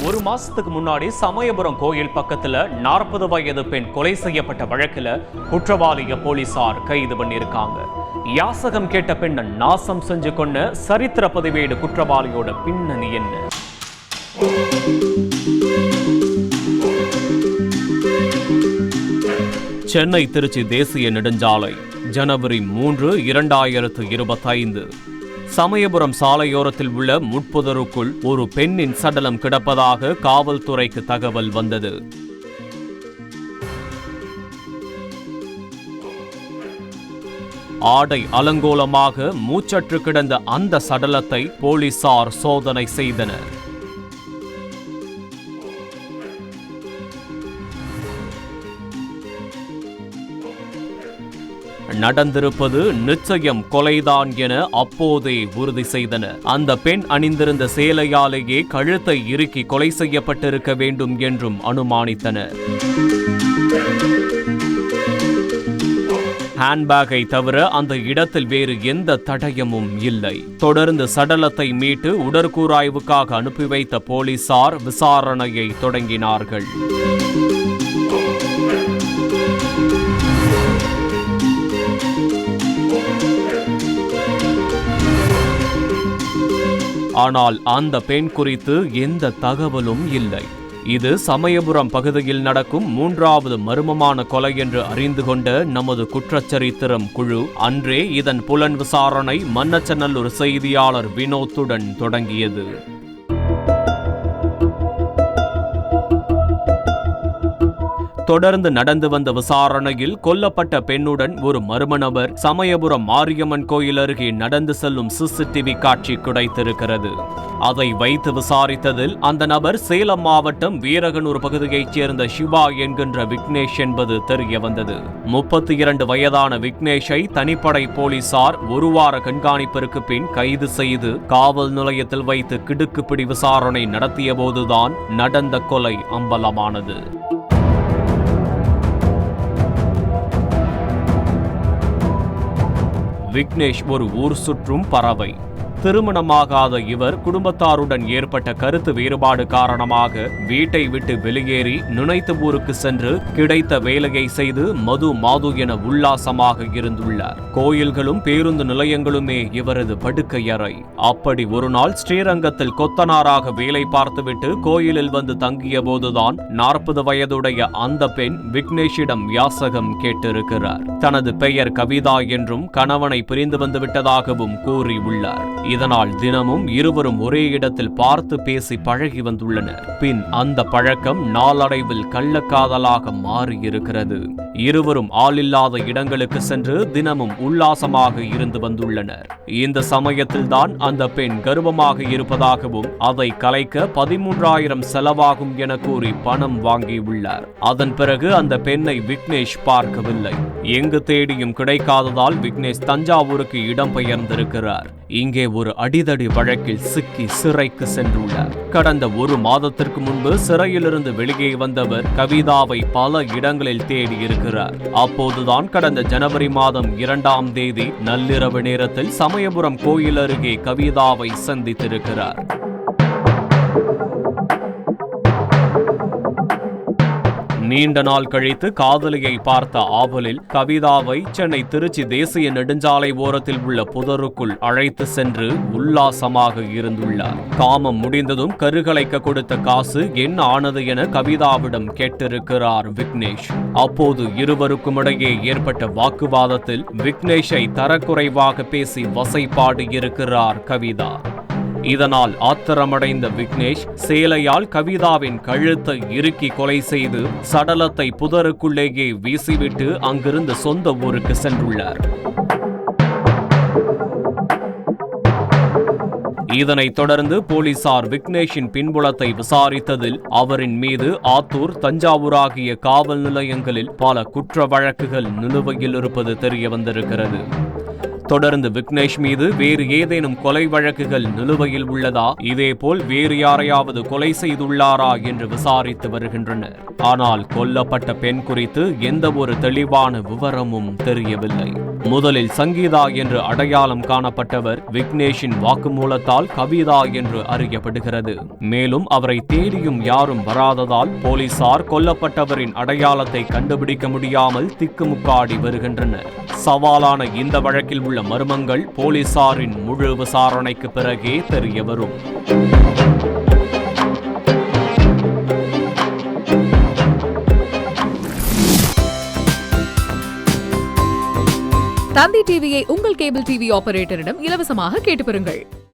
ஒரு மாசத்துக்கு முன்னாடி சமயபுரம் கோயில் பக்கத்துல 40 வயது பெண் கொலை செய்யப்பட்ட வழக்குல குற்றவாளிய போலீசார் கைது பண்ணியிருக்காங்க. யாசகம் கேட்ட பெண்ணை நாசம் செஞ்சு கொண்ட சரித்திர பதிவேடு குற்றவாளியோட பின்னணி என்ன? சென்னை திருச்சி தேசிய நெடுஞ்சாலை ஜனவரி 3, 2025. சமயபுரம் சாலையோரத்தில் உள்ள முட்புதருக்குள் ஒரு பெண்ணின் சடலம் கிடப்பதாக காவல்துறைக்கு தகவல் வந்தது. ஆடை அலங்கோலமாக மூச்சற்று கிடந்த அந்த சடலத்தை போலீசார் சோதனை செய்தனர். நடந்திருப்பது நிச்சயம் கொலைதான் என அப்போதே உறுதி செய்தனர். அந்த பெண் அணிந்திருந்த சேலையாலேயே கழுத்தை இறுக்கி கொலை செய்யப்பட்டிருக்க வேண்டும் என்றும் அனுமானித்தனர். ஹேண்ட்பேக்கை தவிர அந்த இடத்தில் வேறு எந்த தடயமும் இல்லை. தொடர்ந்து சடலத்தை மீட்டு உடற்கூறாய்வுக்காக அனுப்பி வைத்த போலீசார் விசாரணையை தொடங்கினார்கள். ஆனால் அந்த பெண் குறித்து எந்த தகவலும் இல்லை. இது சமயபுரம் பகுதியில் நடக்கும் 3வது மர்மமான கொலை என்று அறிந்து கொண்ட நமது குற்றச்சரித்திரம் குழு அன்றே இதன் புலன் விசாரணை மண்ணச்சநல்லூர் செய்தியாளர் வினோத்துடன் தொடங்கியது. தொடர்ந்து நடந்து வந்த விசாரணையில் கொல்லப்பட்ட பெண்ணுடன் ஒரு மர்ம நபர் சமயபுரம் மாரியம்மன் கோயில் அருகே நடந்து செல்லும் சிசிடிவி காட்சி கிடைத்திருக்கிறது. அதை வைத்து விசாரித்ததில் அந்த நபர் சேலம் மாவட்டம் வீரகனூர் பகுதியைச் சேர்ந்த சிவா என்கின்ற விக்னேஷ் என்பது தெரிய வந்தது. 32 வயதான விக்னேஷை தனிப்படை போலீசார் ஒரு வார கண்காணிப்பிற்கு பின் கைது செய்து காவல் நிலையத்தில் வைத்து கிடுக்குப்பிடி விசாரணை நடத்திய போதுதான் நடந்த கொலை அம்பலமானது. விக்னேஷ் ஒரு ஊர் சுற்றும் பறவை. திருமணமாகாத இவர் குடும்பத்தாருடன் ஏற்பட்ட கருத்து வேறுபாடு காரணமாக வீட்டை விட்டு வெளியேறி நினைத்த ஊருக்கு சென்று கிடைத்த வேலையை செய்து மாது என உல்லாசமாக இருந்துள்ளார். கோயில்களும் பேருந்து நிலையங்களுமே இவரது படுக்கையறை. அப்படி ஒரு நாள் ஸ்ரீரங்கத்தில் கொத்தனாராக வேலை பார்த்துவிட்டு கோயிலில் வந்து தங்கிய போதுதான் 40 வயதுடைய அந்த பெண் விக்னேஷிடம் யாசகம் கேட்டிருக்கிறார். தனது பெயர் கவிதா என்றும் கணவனை பிரிந்து வந்து விட்டதாகவும் கூறியுள்ளார். இதனால் தினமும் இருவரும் ஒரே இடத்தில் பார்த்து பேசி பழகி வந்துள்ளனர். பின் அந்த பழக்கம் நாளடைவில் கள்ளக்காதலாக மாறியிருக்கிறது. இருவரும் ஆளில்லாத இடங்களுக்கு சென்று தினமும் உல்லாசமாக இருந்து வந்துள்ளனர். இந்த சமயத்தில் தான் அந்த பெண் கர்ப்பமாக இருப்பதாகவும் அதை கலைக்க 13,000 செலவாகும் என கூறி பணம் வாங்கியுள்ளார். அதன் பிறகு அந்த பெண்ணை விக்னேஷ் பார்க்கவில்லை. எங்கு தேடியும் கிடைக்காததால் விக்னேஷ் தஞ்சாவூருக்கு இடம்பெயர்ந்திருக்கிறார். இங்கே ஒரு அடிதடி வழக்கில் சிக்கி சிறைக்கு சென்றுள்ளார். கடந்த ஒரு மாதத்திற்கு முன்பு சிறையிலிருந்து வெளியே வந்தவர் கவிதாவை பல இடங்களில் தேடி இருக்கிறார். அப்போதுதான் கடந்த ஜனவரி மாதம் 2ஆம் தேதி நள்ளிரவு நேரத்தில் சமயபுரம் கோயில் அருகே கவிதாவை சந்தித்திருக்கிறார். நீண்ட நாள் கழித்து காதலியை பார்த்த ஆவலில் கவிதாவை சென்னை திருச்சி தேசிய நெடுஞ்சாலை ஓரத்தில் உள்ள புதருக்குள் அழைத்து சென்று உல்லாசமாக இருந்துள்ளார். காமம் முடிந்ததும் கருகலைக்க கொடுத்த காசு என்ன ஆனது என கவிதாவிடம் கேட்டிருக்கிறார் விக்னேஷ். அப்போது இருவருக்கும் இடையே ஏற்பட்ட வாக்குவாதத்தில் விக்னேஷை தரக்குறைவாக பேசி வசைபாடி இருக்கிறார் கவிதா. இதனால் ஆத்திரமடைந்த விக்னேஷ் சேலையால் கவிதாவின் கழுத்தை இறுக்கி கொலை செய்து சடலத்தை புதருக்குள்ளேயே வீசிவிட்டு அங்கிருந்து சொந்த ஊருக்கு சென்றுள்ளார். இதனைத் தொடர்ந்து போலீசார் விக்னேஷின் பின்புலத்தை விசாரித்ததில் அவரின் மீது ஆத்தூர், தஞ்சாவூர் ஆகிய காவல் நிலையங்களில் பல குற்ற வழக்குகள் நிலுவையில் இருப்பது தெரிய வந்திருக்கிறது. தொடர்ந்து விக்னேஷ் மீது வேறு ஏதேனும் கொலை வழக்குகள் நிலுவையில் உள்ளதா, இதேபோல் வேறு யாரையாவது கொலை செய்துள்ளாரா என்று விசாரித்து வருகின்றனர். ஆனால் கொல்லப்பட்ட பெண் குறித்து எந்த ஒரு தெளிவான விவரமும் தெரியவில்லை. முதலில் சங்கீதா என்று அடையாளம் காணப்பட்டவர் விக்னேஷின் வாக்குமூலத்தால் கவிதா என்று அறியப்படுகிறது. மேலும் அவரை தேடியும் யாரும் வராததால் போலீசார் கொல்லப்பட்டவரின் அடையாளத்தை கண்டுபிடிக்க முடியாமல் திக்குமுக்காடி வருகின்றனர். சவாலான இந்த வழக்கில் உள்ள மர்மங்கள் போலீசாரின் முழு விசாரணைக்கு பிறகே தெரியவரும். தந்தி டிவியை உங்கள் கேபிள் டிவி ஆபரேட்டரிடம் இலவசமாக கேட்டு பெறுங்கள்.